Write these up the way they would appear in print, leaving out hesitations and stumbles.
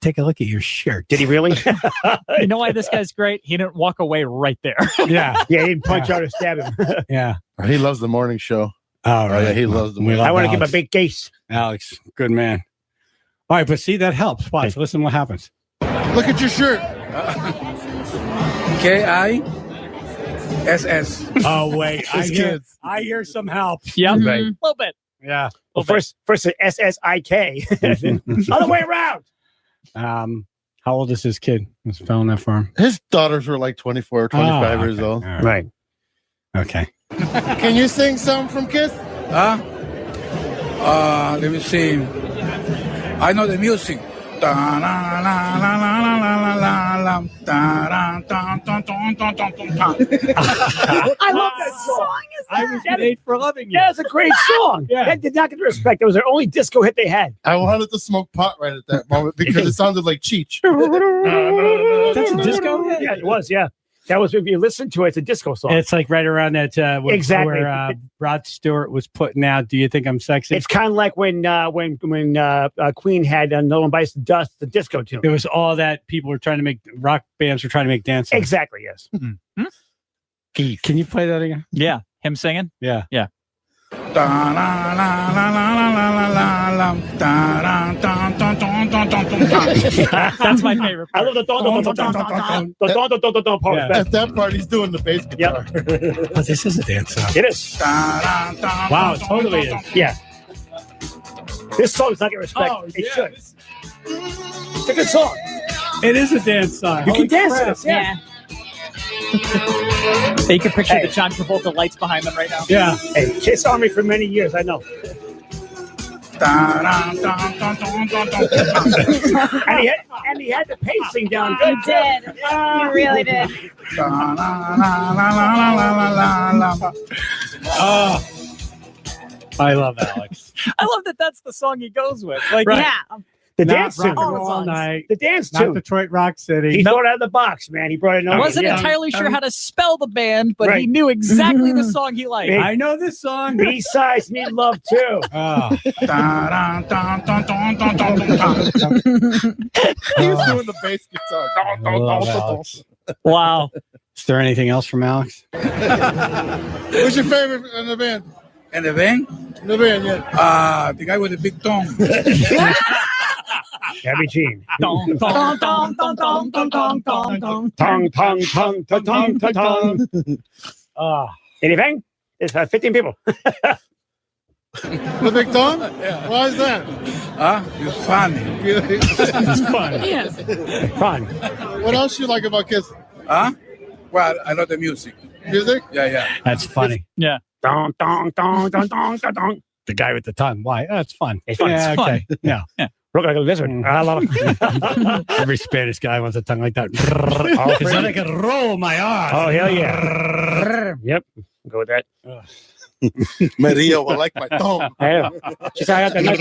take a look at your shirt. Did he really? You know why this guy's great? He didn't walk away right there. Yeah. Yeah, he didn't punch out or stab him. Yeah. He loves the morning show. All right. Yeah, he loves the morning. I want to give him a big case. Alex, good man. All right, but see, that helps. Watch, listen what happens. Look at your shirt. KISS. Oh, wait. His I hear some help. Yep. Right. A little bit. Yeah. Well, first it's SSIK. Other way around. How old is this kid who's filling that for him? His daughters were like 24 or 25 years old. All Right. Okay. Can you sing something from Kiss? Let me see. I know the music. I love that song. I was made for loving you. Yeah, it's a great song. Yeah. That did not get the respect. It was their only disco hit they had. I wanted to smoke pot right at that moment because it sounded like Cheech. That's a disco hit? Yeah, it was. Yeah, that was if you listen to it, it's a disco song. It's like right around that Exactly. where Rod Stewart was putting out "Do You Think I'm Sexy?" It's kind of like when Queen had "Nolan Bites the Dust," the disco tune. It was all that people were trying to make. Rock bands were trying to make dance songs. Exactly. Yes. Can you play that again? Yeah. Him singing? Yeah. Yeah. That's my favorite I part. love the don part. Yeah. At that part, he's doing the bass guitar. Oh, this is a dance song. It is. Wow, it totally is. Yeah. This song does not get respect. Oh, It yeah, should. this- It's a good song. It is a dance song. You Holy can dance crap. to this. Yeah. You can picture Hey. the John Travolta lights behind them right now. Yeah. Hey, Kiss Army for many years. I know. And he had the pacing down good. You did. You really did. Oh, I love Alex. I love that that's the song he goes with. Like, Right. Yeah. The Not dance rock tune. and All the roll all songs. night. The dance Not tune. Detroit Rock City. He thought it out of the box, man. He brought it I on. wasn't Yeah. entirely sure how to spell the band, but he Right. knew exactly the song he liked. Hey. I know this song. B-sides need love too. Oh. He's doing the bass guitar. I love Alex. Wow. Is there anything else from Alex? Who's your favorite in the band? And the band? In the band, yeah. The guy with the big tongue. Gabby Jean. Dong, dong, dong, dong, dong, dong, dong, dong, dong. Tongue, tongue, tongue, tongue, tongue, tongue, tongue. Anything? It's 15 people. The big tongue? Yeah. Why is that? It's funny. It's fun. Yes. Fun. What else you like about Kiss? Well, I love the music. Music? Yeah. That's funny. Yeah. Dong, dong, dong, dong, dong, dong, dong. The guy with the tongue. Why? Oh, it's fun. It's fun. Yeah, It's fun. okay. Yeah. Look like a lizard. I love it. Every Spanish guy wants a tongue like that. Oh, Because then I can roll my arms. Oh, hell yeah. Yep. Go with that. Maria will like my tongue. Yeah. She said I got the nice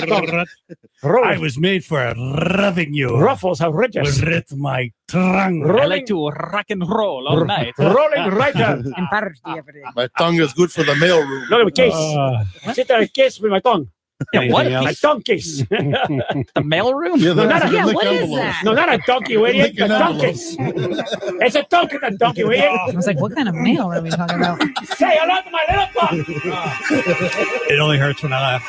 tongue. I was made for rubbing you Ruffles have ridges. with my tongue. I like to rock and roll all night. Rolling right down. In party every day. My tongue is good for the mail room. Look at my case. Uh, Sit there and kiss with my tongue. Yeah, what? Anything My else? tongue kiss. The mailroom? Yeah, that's Yeah, lick what is envelopes. that? No, not a donkey, you idiot. A Licking donkey. It's a donkey, a donkey, you idiot. I was like, what kind of mail are we talking about? Say hello to my little tongue. It only hurts when I laugh.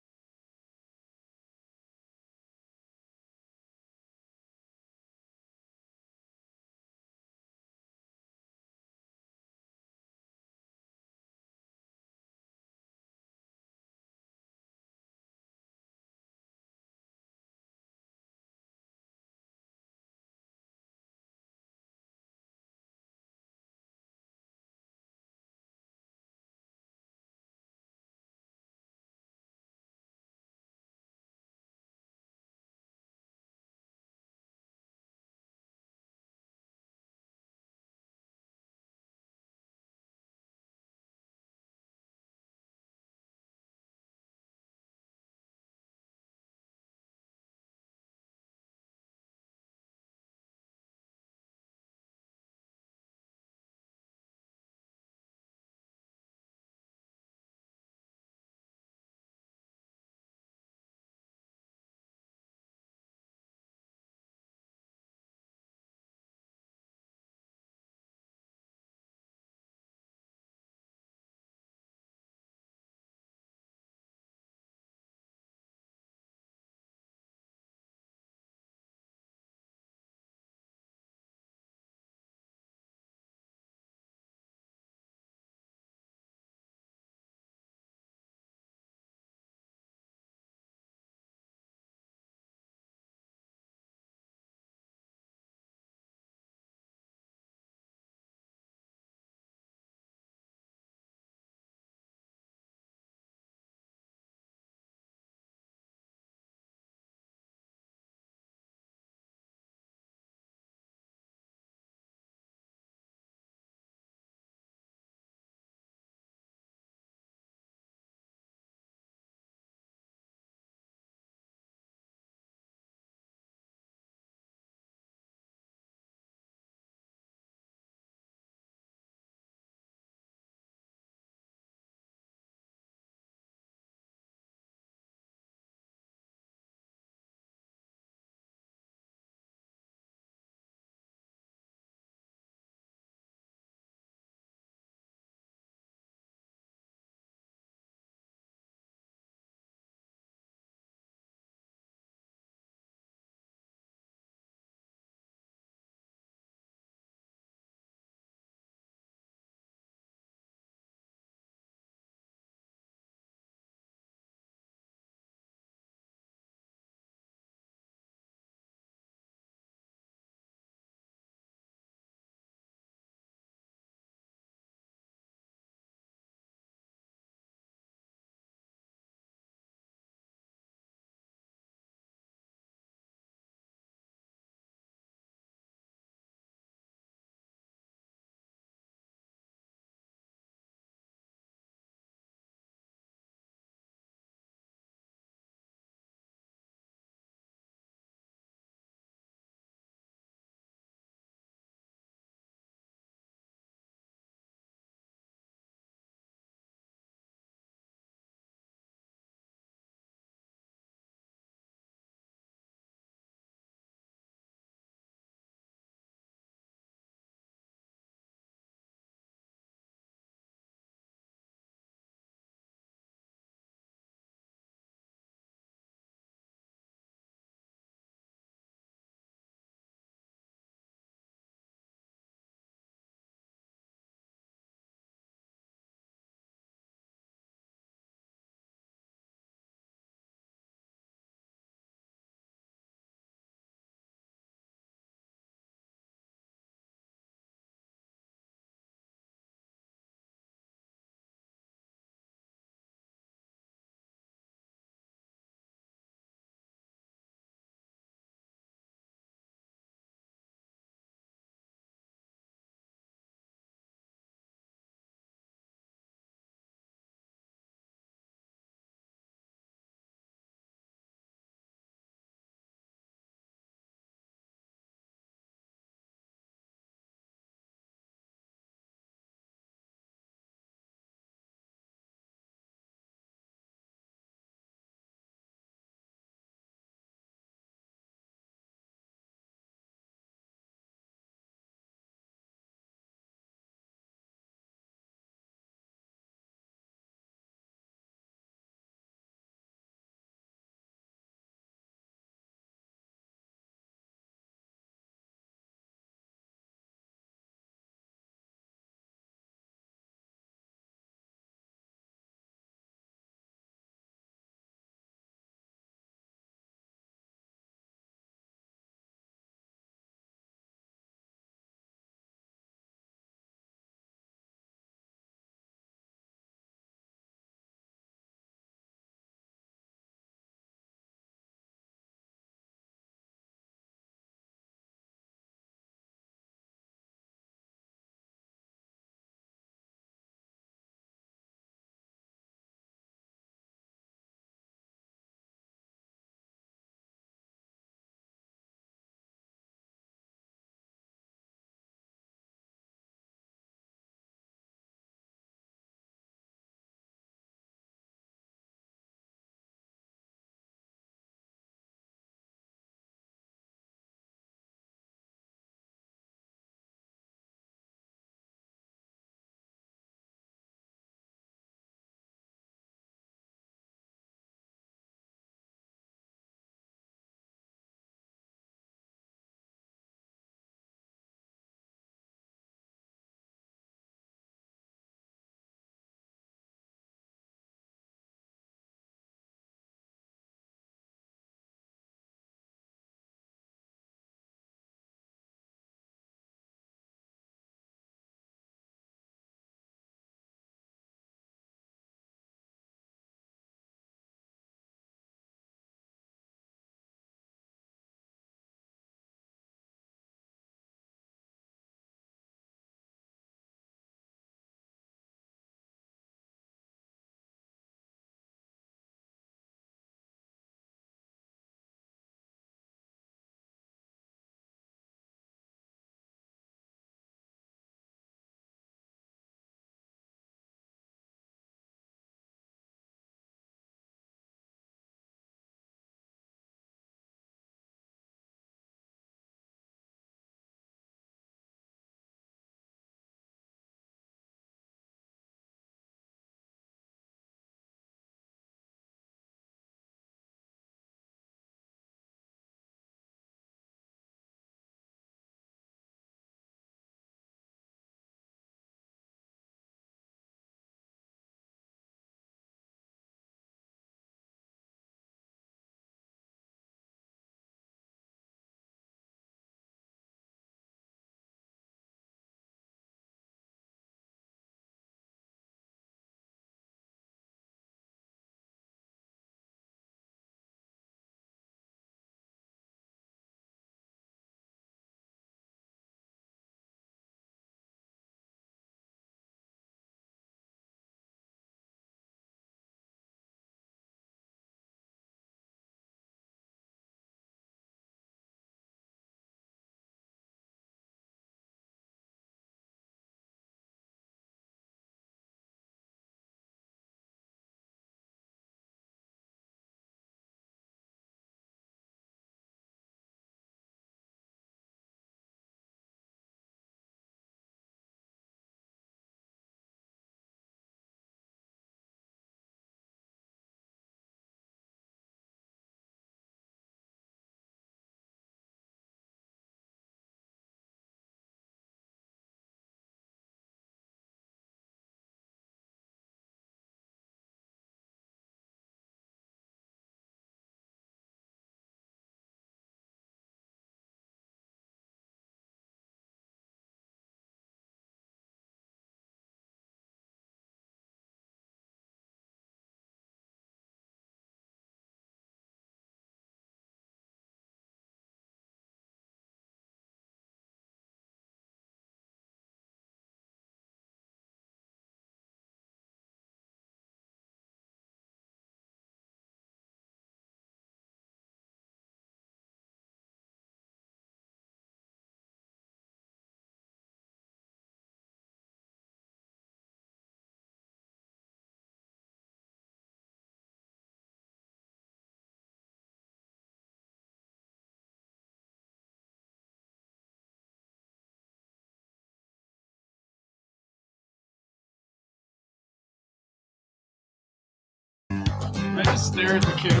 I just stare at the camera.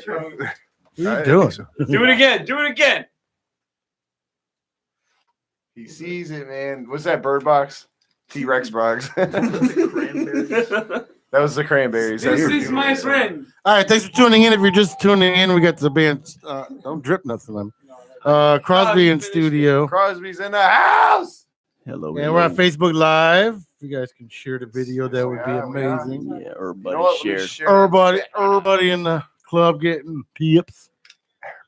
What are you doing? Do it again. Do it again. He sees it, man. What's that bird box? T-Rex box. That was the cranberries. This That's is my friend. All right, thanks for tuning in. If you're just tuning in, we got the band. Don't drip nothing on. Crosby in studio. Crosby's in the house. Hello. And we're on Facebook Live. If you guys can share the video, that would be amazing. Yeah, everybody You know what? We shared. shared. Everybody in the club getting tips.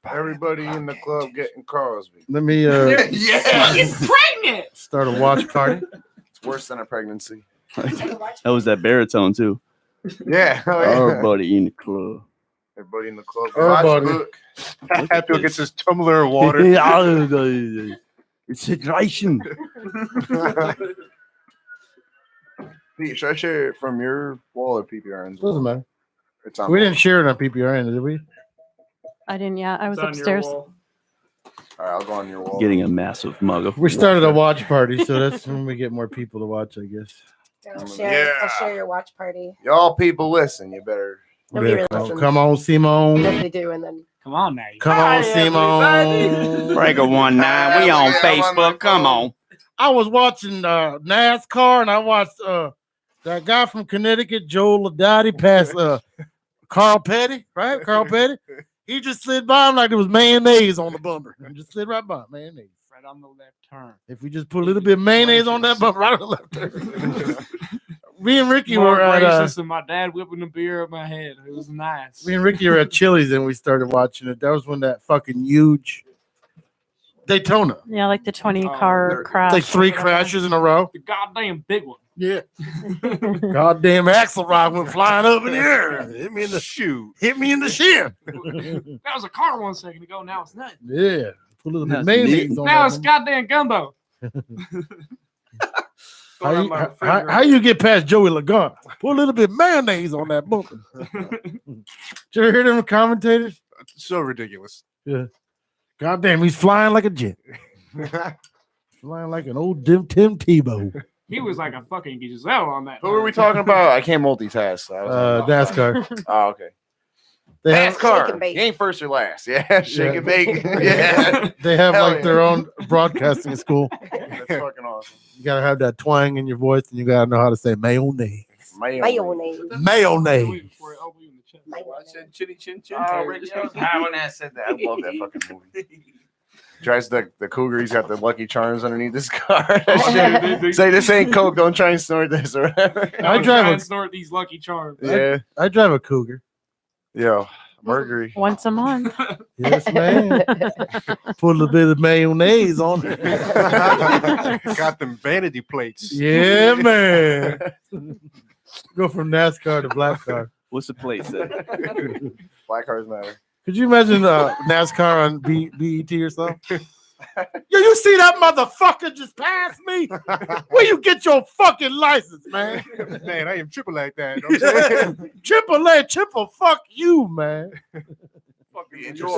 Everybody in the club getting Crosby. Let me Yeah. He's pregnant. start a watch party. It's worse than a pregnancy. That was that baritone too. Yeah. Everybody in the club. Everybody in the club. Everybody. Look. Hatfield gets his tumbler of water. It's hydration. Pete, should I share it from your wall or PPRN's wall? Doesn't matter. It's on We mine. didn't share it on PPRN, did we? I didn't. Yeah, I was It's on your upstairs. wall. All right, I'll go on your wall. Getting a massive mug of. We started a watch party, so that's when we get more people to watch, I guess. I'll Yeah. share your watch party. Y'all people listen. You better. Nobody really Come, listens. come on, Simone. Yes, they do, and then Come on now. Come on, Simone. Breaker 19. We on Facebook. Come on. I was watching NASCAR, and I watched that guy from Connecticut, Joe Ladati, pass Carl Petty, right? Carl Petty. He just slid by him like there was mayonnaise on the bumper. And just slid right by him, mayonnaise. Right on the left turn. If we just put a little bit of mayonnaise on that bumper, right on the left turn. Me and Ricky More were at racist than my dad whipping the beer up my head. It was nice. me and Ricky were at Chili's, and we started watching it. That was when that fucking huge Daytona. Yeah, like the 20-car crash. It's like 3 crashes in a row. The goddamn big one. Yeah. Goddamn axle rod went flying up in the air. Hit me in the shoe. Hit me in the shin. That was a car 1 second ago. Now it's nothing. Yeah. Put a little bit of That's mayonnaise on Now that it's one. goddamn gumbo. How you get past Joey Lagarde? Put a little bit of mayonnaise on that bumper. Did you ever hear them commentators? So ridiculous. Yeah. Goddamn, he's flying like a jet. Flying like an old Tim Tebow. He was like a fucking gazelle on that. Who are we talking about? I can't multitask. I was NASCAR. Oh, okay. They have, Shake and NASCAR. bake. You ain't first or last. Yeah, shake Yeah. and bake. Yeah. they have Hell like yeah. their own broadcasting school. That's fucking awesome. You gotta have that twang in your voice, and you gotta know how to say mayonnaise. mayonnaise. Mayonnaise. Chitty chin chin. Oh, when I said that, I love that fucking movie. Drives the cougar. He's got the Lucky Charms underneath his car. Say this ain't Coke. Don't try and snort this or whatever. I drive and a, snort these Lucky Charms. Yeah. I drive a Cougar. Yo, Mercury. Once a month. Yes, man. Put a little bit of mayonnaise on it. Got them vanity plates. Yeah, man. Go from NASCAR to black car. What's the place? Black cars matter. Could you imagine NASCAR on BET or something? Yo, you see that motherfucker just pass me? Where you get your fucking license, man? Man, I am triple like that. Triple A, triple fuck you, man. They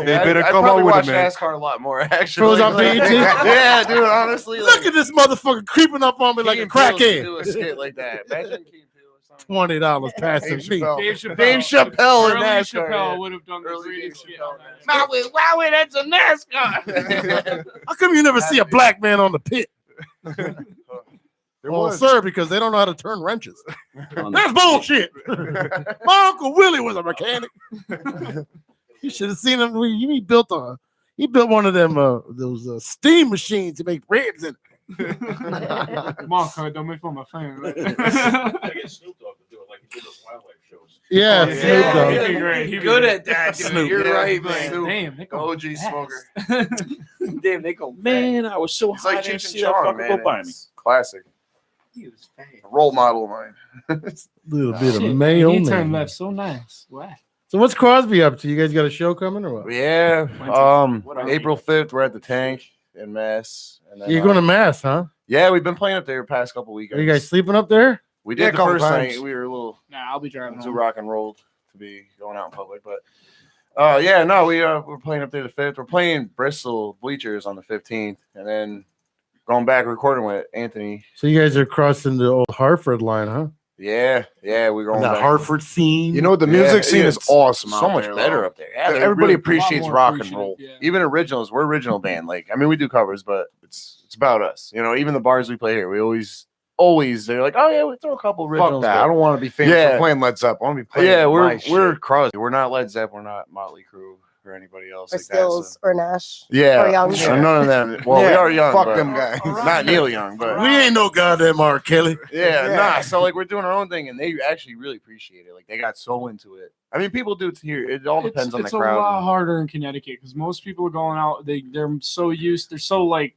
better I come probably on with watch it, man. NASCAR a lot more, actually. Shows on BET? Yeah, dude, honestly. Look at this motherfucker creeping up on me like a Key and Peele should crackhead. do a skit like that. Imagine Key and Peele or something. $20 passing Dave me. Chappelle. Dave Chappelle in Early NASCAR. Chappelle yeah. would have done the Early greatest Dave shit Chappelle on that. Wow, that's a NASCAR. How come you never see a black man on the pit? Well, sir, because they don't know how to turn wrenches. That's bullshit. My Uncle Willie was a mechanic. You should have seen him. He built one of them those steam machines to make ribs in. Come on, Cud, don't make fun of my fan. I get Snoop Dogg to do it like he did those wildlife shows. Yeah, Yeah, Snoop Dogg. he'd be great. He'd be Good great. at that, dude. Snoop. You're Yeah, right, man. man. Damn, they go OG fast. smoker. Damn, they go. Man, I was so It's high. like I didn't Cheech and see that Chong, fucker man. go by me. It's classic. He was fast. A role model of mine. Little bit of Shit, mayonnaise. He turned left so nice. Wow. So what's Crosby up to? You guys got a show coming or what? Yeah. What are April 5th, we're at the Tank in Mass. And then, You're going to Mass, huh? Yeah, we've been playing up there the past couple Are weekends. you guys sleeping up there? We Yeah, did a the couple first times. night. We were a little Nah, I'll be driving too home. rock and rolled to be going out in public, but we're playing up there the 5th. We're playing Bristol Bleachers on the 15th, and then going back recording with Anthony. So you guys are crossing the old Hartford line, huh? Yeah, we're going The back. Hartford scene. You know, the music scene is awesome. So out much there, better though. up there. Yeah, they're Everybody really a lot appreciates more rock and appreciative, roll. yeah. Even originals. We're original band. Like, I mean, we do covers, but it's about us. You know, even the bars we play here, we always they're like, oh yeah, we throw a couple originals. Fuck that. but- I don't want to be famous Yeah. for playing Led Zeppelin. I want to be playing Yeah, my we're shit. Crosby. We're not Led Zeppelin. We're not Motley Crue or anybody else Or like Stills that. or Nash. Yeah, Or Young. none of them. Well, we Yeah, are young. fuck but them guys. Not Neil Young, but We ain't no goddamn R. Kelly. yeah, nah. So like we're doing our own thing, and they actually really appreciate it. Like they got so into it. I mean, people do it here. It all depends on the It's crowd. a lot harder in Connecticut because most people are going out. They're so like.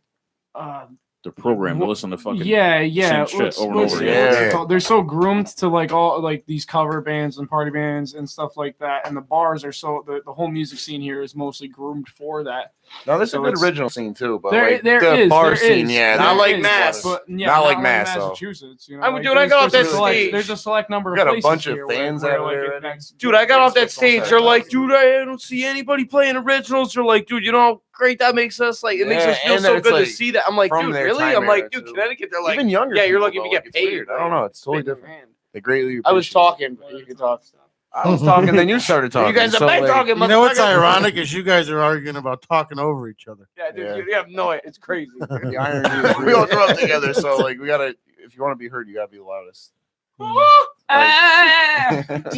They're programmed to listen to fucking Yeah. same shit over and over again. what's it Yeah. called? They're so groomed to like all like these cover bands and party bands and stuff like that. And the bars are so the whole music scene here is mostly groomed for that. No, there's So a good it's- original scene too, but There, like there the is, bar there scene, is, yeah, there not like is, Mass, but yeah, not like Mass, though. Massachusetts. You know, I mean, like, dude, I got off that select, stage. There's a select number We of got a places bunch of here where- fans where, out like, there it already. makes- Dude, I got off that makes stage. sense. They're like, dude, I don't see anybody playing originals. They're like, dude, you know how great that makes us? Like, it makes Yeah, us feel and so it's good to like see that. I'm like, from dude, their really? time I'm like, era, dude, too. Connecticut, they're like, even younger. yeah, you're people, lucky though, to like, get it's paid. weird. I don't know. It's totally Spit in your different. hand. They greatly. I was appreciate it. talking, but you can talk. I was talking, then you started talking. You guys are so, back like, talking. You know what's motherfucker. ironic is you guys are arguing about talking over each other. Yeah, dude, Yeah. you have no idea. It's crazy. The irony is we all grew up together, so like we gotta. If you want to be heard, you gotta be the loudest. Do you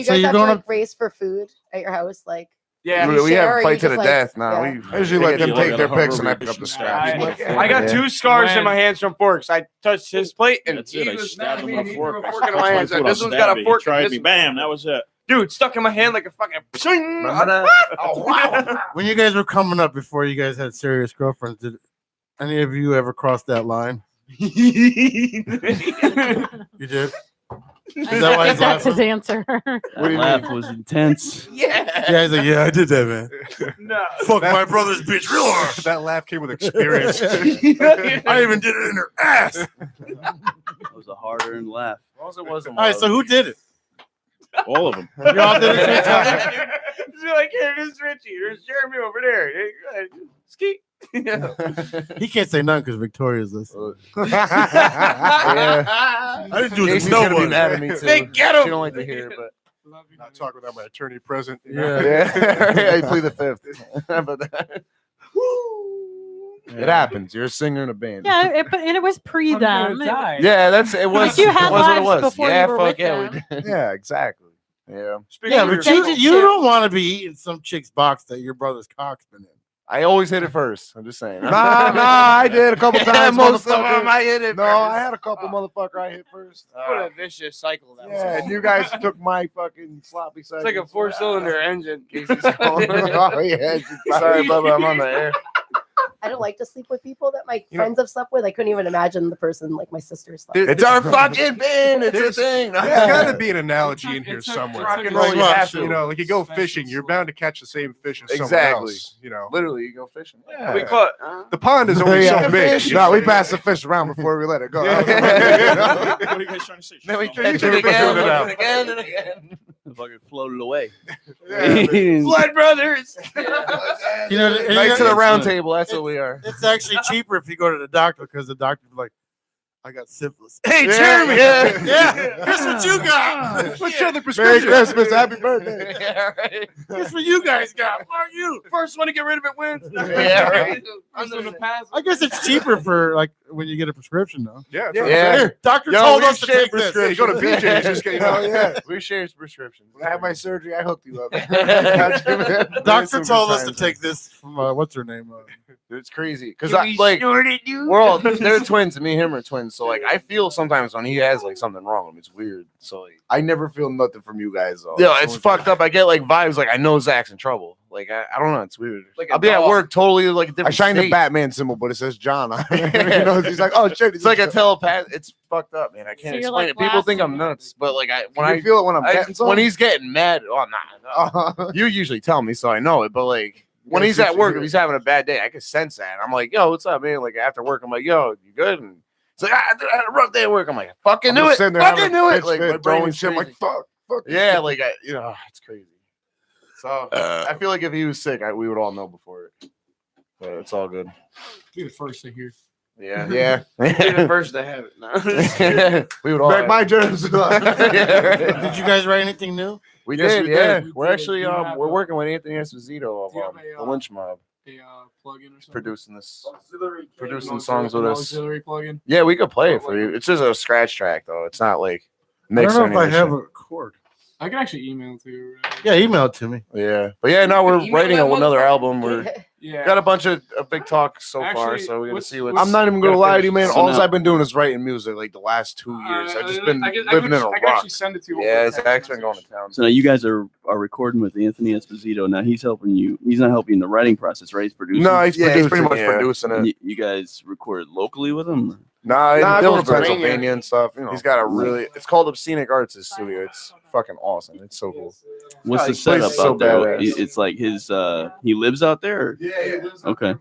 So guys you're have to going like up- race for food at your house? Like, Yeah, Do you we share, or have you fight to just, the like- death now. yeah. We I usually let them You take gotta their hover picks and I over pick your up the shit. scraps. I I got Yeah. 2 scars in When- my hands from forks. I touched his plate and That's it. I he was stabbed mad him at with me a and he fork. threw a I fork in my touched hands. foot, I'll This one's stab got a you. He fork. tried This me. one- Bam. That was it. Dude, stuck in my hand like a fucking. Remember that? Oh wow! When you guys were coming up before you guys had serious girlfriends, did any of you ever cross that line? You did? Is that why he's That's his laughing? answer. That laugh was intense. Yeah. Yeah, he's like, yeah, I did that, man. No. Fuck my brother's bitch real hard. That laugh came with experience. I even did it in her ass. That was a hard-earned laugh. As long as it wasn't. All right, so who did it? All of them. You all did it at the same time? She's like, hey, this is Richie. There's Jeremy over there. Hey, go ahead. Skeet. He can't say nothing because Victoria's listening. Yeah. I didn't do it Casey's to no gonna be one. mad at me too. They get him. She don't like to hear it, but Not talk without my attorney present. Yeah. yeah, I plead the fifth. But that- it happens. You're a singer in a band. Yeah, and it was pre I'm gonna them. die. Yeah, that's it. Was Like, you had was what it lives was. before Yeah, you were fuck with yeah, them. we did. Yeah, exactly. Yeah, Yeah, but They you, did you too. don't want to be eating some chick's box that your brother's cock's been in. I always hit it first. I'm just saying. Nah, I did a couple Yeah, times. most of motherfucker. them I hit it. No, first. I had a couple motherfucker I hit first. Uh, Uh, What a vicious cycle that Yeah, was. and you guys took my fucking sloppy side. It's like a 4-cylinder engine. Oh yeah. Sorry, Bubba. I'm on the air. I don't like to sleep with people that my friends have slept with. I couldn't even imagine the person like my sister slept with. It's our fucking band. It's a thing. There's got to be an analogy in here It's a- somewhere. it's a- Rock and roll, Like, you have to. you know, like you go fishing, you're bound to catch the same fish as someone Exactly. else. You know, Literally, you go fishing. Yeah. We caught. the pond is only Yeah, so big. fish. You know, we pass the fish around before we let it go. Yeah. What are you guys trying to say? Then we Shut catch up. it again, it out. and again, and again. Fucking floated away. Blood brothers. You know, Right to the round table. That's what we are. it's actually cheaper if you go to the doctor because the doctor's like, I got syphilis. Hey, Yeah, Jeremy. Yeah, yeah. Here's what you got. What's your other Merry prescription? Christmas. Happy birthday. Yeah, right. Here's what you guys got. Fuck you. First one to get rid of it wins. Yeah, right. Under the pass. I guess it's cheaper for like when you get a prescription though. Yeah, Yeah. Here, doctor Yo, told we us to share take this. Yeah, you go to BJ's, just get, you know, yeah. We share prescriptions. When I had my surgery, I hooked you up. Doctor told us to take this from what's her name? It's crazy because I like we're all they're twins. And me and him are twins, so like I feel sometimes when he has like something wrong with him, it's weird. So like, I never feel nothing from you guys though. yeah, it's fucked up. I get like vibes like I know Zach's in trouble. Like I don't know, it's weird. Like a I'll be at dog. work totally like a different. I shined the state. Batman symbol, but it says John on it. You know, he's like, oh shit. It's like a telepath. It's fucked up, man. I can't So you're, explain like, it. People think I'm blasting nuts, but like When I feel it when I'm getting when he's getting mad, oh nah. You usually tell me, so I know it. But like when Yeah, he's it's at work, just- if he's having a bad day, I can sense that. I'm like, yo, what's up, man? Like after work, I'm like, yo, you good? And it's like, I had a rough day at work. I'm like, I fucking knew it. Fucking knew it. Like my brain throwing is shit. I'm like, crazy. fuck. Yeah, like it's crazy. So I feel like if he was sick, we would all know before it. But it's all good. Be the first to hear. Yeah. Be the first to have it. No. We would all Back have my it. germs. Did you guys write anything new? We Yes, did, we yeah. did. We're We actually did. Do you have we're a- working with Anthony Esposito of Do you have the a, Lynch Mob, A plugin or something? producing this, producing An songs with an us. auxiliary plugin. Yeah, we could play it for you. It's just a scratch track though. It's not like I don't mixed know or if I anything. have a chord. I can actually email it to you. Yeah, email it to me. Yeah, but yeah, no, we're Email writing that another motherfucker. album. We're Yeah. got a bunch of big talk so far, Actually, so we're gonna what's- see what. what's- I'm not even gonna gotta lie to you, finish man. this. All So now- I've been doing is writing music like the last 2 years. I've just been living in a I can rock. actually send it to you. Yeah, over Zach's text been going message. to town. So now you guys are recording with Anthony Esposito. Now he's helping you. He's not helping you in the writing process, right? He's producing. No, he's pretty much yeah. producing And it. you guys recorded locally with him? Or? Nah, in Nah, Dillsborough, Pennsylvania. Pennsylvania and stuff. You know, he's got a really. It's called Obscenic Arts his studio. It's fucking awesome. It's so cool. What's the Place setup is so out there? badass. It's like his. He lives out there. Or? Yeah, he lives out there,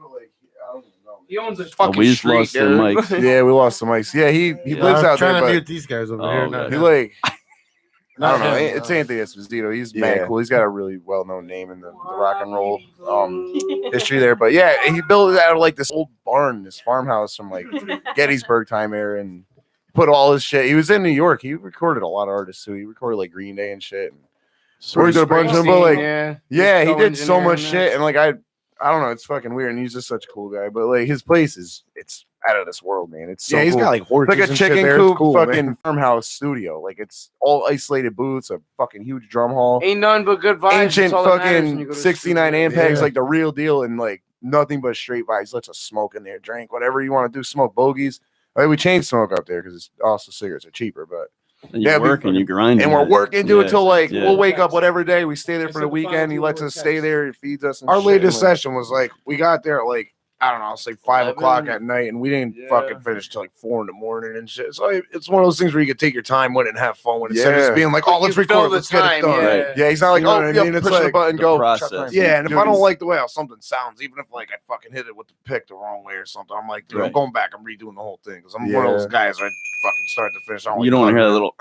He owns a Oh, fucking we just street, lost the dude. mics. Yeah, we lost the mics. Yeah, he Yeah. lives I'm out trying there, to but mute these guys over Oh, here. okay. Not he him. like. I Not don't know. him, It's no. Anthony Esposito. He's Yeah. mad cool. He's got a really well-known name in the rock and roll history there. But yeah, he built it out of like this old barn, this farmhouse from like Gettysburg time era, and put all his shit. He was in New York. He recorded a lot of artists too. He recorded like Green Day and shit. And worked at a bunch of them, but like, yeah, he did so much shit. And like, I don't know. It's fucking weird. And he's just such a cool guy. But like, his place it's out of this world, man. It's so Yeah, he's cool. got like horses Like a and shit chicken there. It's coop cool, man. fucking farmhouse studio. Like it's all isolated booths, a fucking huge drum hall, Ain't none but good vibes. ancient That's all that matters when you fucking go to 69 studio. Ampex, Yeah. like the real deal, and like nothing but straight vibes. Let's just smoke in there, drink, whatever you want to do, smoke bogeys. Like we chain smoke up there because it's also cigarettes are cheaper, but And you Yeah, work and you grind. and we're working to it Yeah. till like Yeah. we'll wake up whatever day. We stay there I for said the the final weekend. He two lets were us stay text. there. He feeds us. And Our shit, latest like- session was like we got there at like I don't know, it's like 5 o'clock 11. at night, and we didn't Yeah. fucking finish till like 4 in the morning and shit. So it's one of those things where you can take your time with it and have fun with it. Instead of just Yeah. being like, oh, let's You fill record, the let's get time, it done. yeah. Right. Yeah, he's not like, You know oh, what I yeah, mean? It's push the like button, the go. process. Yeah, and if Dude, I don't he's- like the way how something sounds, even if like I fucking hit it with the pick the wrong way or something, I'm like, dude, I'm Right. going back. I'm redoing the whole thing because I'm one of those Yeah. guys where I fucking start to finish. I You don't want to hear that little.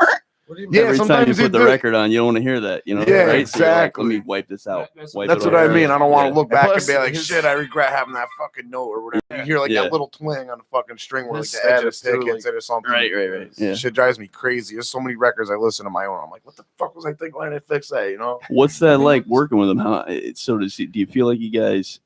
what do you Yeah, Every time you sometimes you put the do. record on, you don't want to hear that. You know. Yeah, right? So you're like, exactly. Let me wipe this out. That's Wipe That's it what I off. mean. I don't want to Yeah. look back Plus, and be like, his- shit, I regret having that fucking note or whatever. You hear like Yeah. that little twang on the fucking string where like His the edge of the status, pick too, hits it or something. Right. Yeah. Shit drives me crazy. There's so many records I listen to my own. I'm like, what the fuck was I thinking? Why did I fix that? You know? What's that like working with him? So do you feel like you guys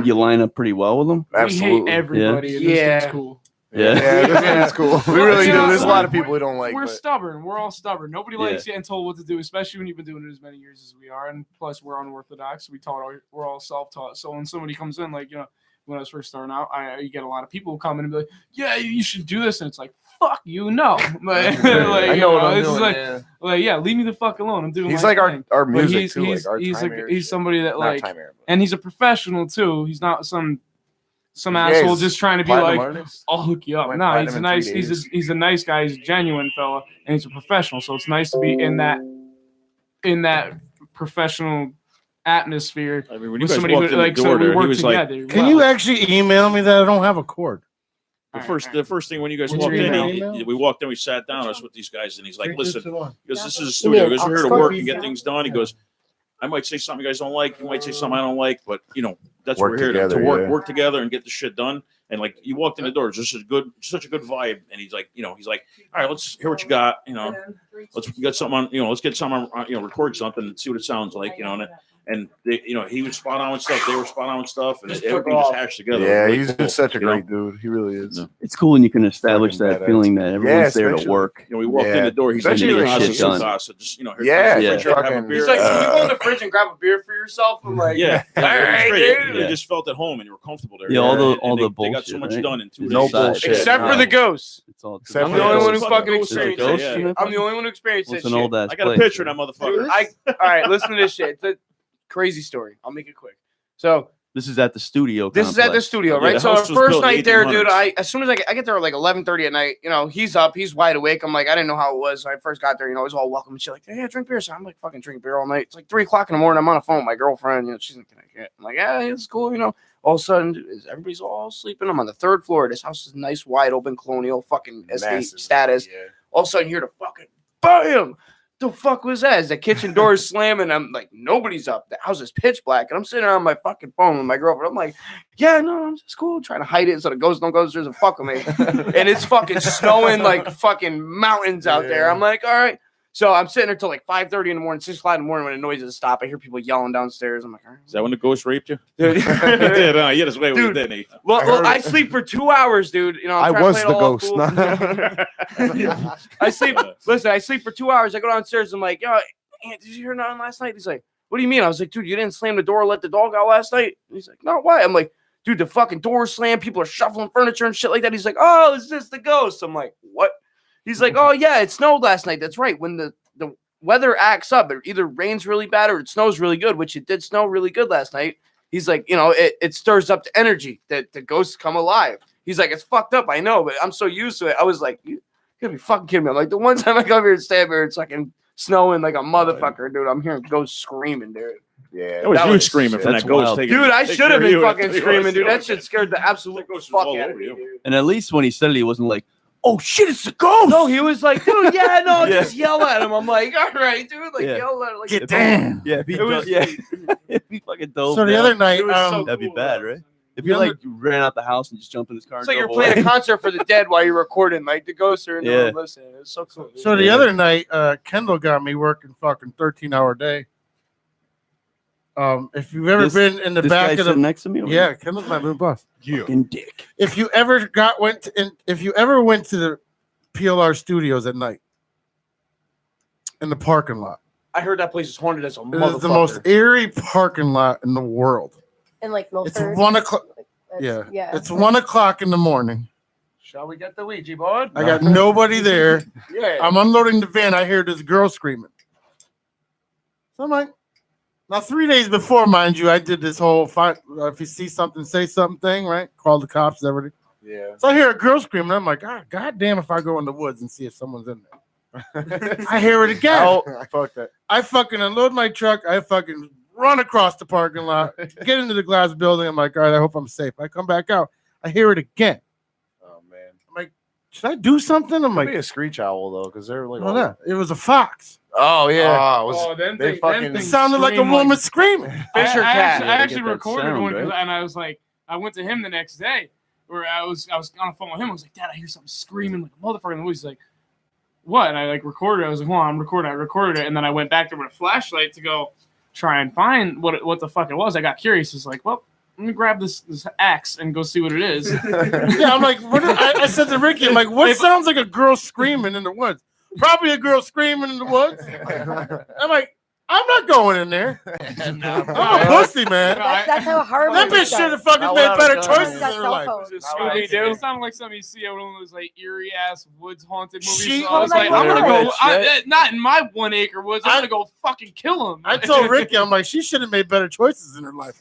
you line up pretty well with him? We hate Absolutely. everybody. And Yeah. this thing's cool. Yeah. Yeah, this is cool. We Well, really you do. know, There's a lot of we're- people we don't like. We're But stubborn. We're all stubborn. Nobody Yeah. likes getting told what to do, especially when you've been doing it as many years as we are. And plus, we're unorthodox. We're all self-taught. So when somebody comes in, like when I was first starting out, you get a lot of people come in and be like, "Yeah, you should do this," and it's like, "Fuck you, no." Like, I know what I'm it's doing. like, yeah, leave me the fuck alone. I'm doing. he's my like thing. our But music he's too. he's Like our he's time like era he's shit. somebody that Not like, time era, but- and he's a professional too. He's not some Yeah, asshole he's just trying to be platinum like, artist. I'll hook you up. Went No, platinum he's a in nice, 3 days. he's a nice guy. He's a genuine fella, and he's a professional. So it's nice to be in that professional atmosphere I mean, when you with guys somebody walked who, in the like, so door we there, he work was together. like, Can you actually email me that I don't have a cord? the first thing when you guys What's walked your in, email? we walked in, we sat down, I was with these guys, and he's like, listen, he goes, this is a You studio. He mean goes, we're here to Oxford? work and get things done. He goes, I might say something you guys don't like. You might say something I don't like, but that's what Work we're here together, to work, yeah. work together and get the shit done. And like you walked in the door, it's just such a good vibe. And he's like, all right, let's hear what you got. Let's get something on, let's get something on, record something and see what it sounds like, and they, he was spot on with stuff. They were spot on with stuff, and everything just hashed together. Yeah, Really he's cool, just such a you know? great dude. He really is. Yeah. It's cool when you can establish Fucking that badass. feeling that everyone's there to especially- work. We walked in Yeah. the door. He's like, Especially "Hey, like how's shit the done. sauce?" Just here, Yeah, have a fucking- beer. He's like, can you go in the fridge and grab a beer for yourself? I'm like, Yeah, all right, dude. You just felt at home and you were comfortable there. Yeah, all the- And all they the got so bullshit, much right? done in 2 No days. bullshit. Except for the ghosts. It's all Except I'm for the only those one who fucking fucking ghosts, experienced yeah, it. yeah. in it? I'm the only one who experienced What's that an shit. old ass I got a place, picture of that motherfucker. All right, listen to this shit. It's a crazy story. I'll make it quick. So This is at the studio. this is at the complex. studio, Yeah, right? the So our house was first built in night there, dude, 1800s. as soon as I get there at like 11:30 at night, he's up, he's wide awake. I'm like, I didn't know how it was. When I first got there, it was all welcome and shit. Like, yeah, drink beer. So I'm like, fucking drink beer all night. It's like 3 o'clock in the morning. I'm on the phone with my girlfriend. She's in Connecticut. I'm like, yeah, it's cool. All of a sudden, everybody's all sleeping. I'm on the 3rd floor. This house is nice, wide open, colonial, fucking estate Massive. status. Yeah. All of a sudden, you hear the fucking bam. the fuck was that? As the kitchen door is slamming, I'm like, nobody's up. The house is pitch black, and I'm sitting on my fucking phone with my girlfriend. I'm like, yeah, no, I'm just cool, trying to hide it so the ghost don't go upstairs and fuck with me. And it's fucking snowing like fucking mountains out there. I'm like, all right. So I'm sitting there till like 5:30 in the morning, 6 o'clock in the morning when the noises stop. I hear people yelling downstairs. I'm like, all right. Is that when the ghost raped you? Dude. He did. He had his way with it, didn't he? Well, I sleep for 2 hours, dude. You know, I I'm was trying to play the it all ghost. cool. I sleep. Listen, I sleep for 2 hours. I go downstairs. I'm like, yo, Aunt, did you hear nothing last night? He's like, what do you mean? I was like, dude, you didn't slam the door or let the dog out last night? And he's like, no, why? I'm like, dude, the fucking door slammed. People are shuffling furniture and shit like that. He's like, oh, is this the ghost? I'm like, what? He's like, oh, yeah, it snowed last night. That's right. When the weather acts up, it either rains really bad or it snows really good, which it did snow really good last night. He's like, you know, it stirs up the energy that the ghosts come alive. He's like, it's fucked up, I know, but I'm so used to it. I was like, you gotta be fucking kidding me. I'm like, the one time I come here and stand here, it's fucking snowing like a motherfucker, dude. I'm hearing ghosts screaming, dude. Yeah, That was you screaming from that ghost. Dude, I should have been fucking screaming, dude. That shit scared the absolute fuck out of me, dude. And at least when he said it, he wasn't like, oh shit, it's a ghost. No, he was like, dude, yeah, no, just yell at him. I'm like, all right, dude, like yell at him, like Get down. Yeah, if he, if he fucking dove. So the other night, that'd be bad, right? If you like ran out the house and just jumped in his car. It's like you're playing a concert for the dead while you're recording, like the ghosts are in the room listening. It's so cool. So the other night, Kendall got me working fucking 13-hour day. If you've ever been in the back of the next to me, yeah, Kendall's my little boss. Fucking dick. If you ever went to the PLR studios at night in the parking lot, I heard that place is haunted as a it motherfucker. is the most eerie parking lot in the world. And like It's Milford. 1 o'clock. Yeah. It's 1 o'clock in the morning. Shall we get the Ouija board? I got nobody there. Yeah. I'm unloading the van. I hear this girl screaming. So I'm like, now 3 days before, mind you, I did this whole if you see something, say something thing, right? Call the cops, everything. Yeah. So I hear a girl screaming. I'm like, God damn, if I go in the woods and see if someone's in there. I hear it again. Oh, fuck that. I fucking unload my truck. I fucking run across the parking lot, get into the glass building. I'm like, all right, I hope I'm safe. I come back out. I hear it again. Oh man. I'm like, should I do something? I'm Could like, be a screech owl though, because they're like. no, no, it was a fox. Oh yeah. It sounded like a woman screaming. Fisher cat. I actually recorded one, and I was like, I went to him the next day, where I was on the phone with him. I was like, Dad, I hear something screaming like a motherfucker in the woods. He's like, what? And I like recorded it. I was like, hold on, I'm recording. I recorded it, and then I went back there with a flashlight to go try and find what the fuck it was. I got curious. It's like, well, let me grab this axe and go see what it is. Yeah, I'm like, I said to Ricky, I'm like, what sounds like a girl screaming in the woods? Probably a girl screaming in the woods. I'm like, I'm not going in there. I'm a pussy, man. That's how hard that bitch should have fucking made better choices in her life. It sounded like something you see at one of those like eerie ass woods haunted movies. She- So I was Oh my like, I'm gonna God. go, not in my 1 acre woods. I'm gonna go fucking kill him. I told Ricky, I'm like, she should have made better choices in her life.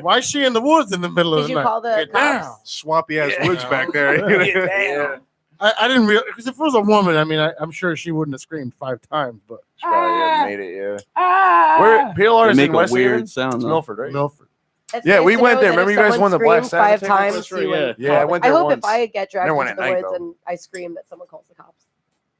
Why is she in the woods in the middle of Did the you night? call the cops? Swampy ass woods back there. Damn. I didn't realize, because if it was a woman, I mean, I'm sure she wouldn't have screamed 5 times, but She probably made it, yeah. Where PLR is They in make a West weird End? sound, It's though. Milford, right? Milford. It's Yeah, nice we to went know there. that Remember if you guys someone won the Black screams Sabbath 5 ticket? times, That's you right, would yeah. call I the- went there I hope once. if I get dragged Never went into at the night, woods though. and I scream that someone calls the cops.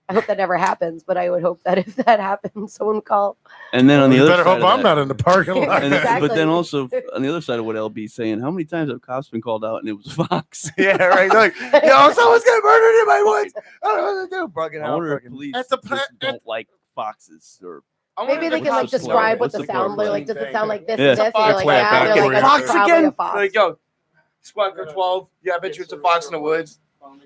I hope that never happens, but I would hope that if that happens, someone would call. And then on the You other better side hope of I'm that- not in the parking lot. and then- but Exactly. then also on the other side of what LB's saying, how many times have cops been called out and it was Fox? Yeah, right. They're like, yo, someone's getting murdered in my woods. I don't know what to do. Bugging I out. wonder if fucking- police At the just don't like foxes or Maybe they can like What's the describe what play? the What's the sound play? like. Does it sound like this Yeah. and this? And you're like, Play it yeah. back. They're like, Fox that's probably again? a fox. Like, yo, Squad Car 12. Yeah, I bet you it's a fox in the woods.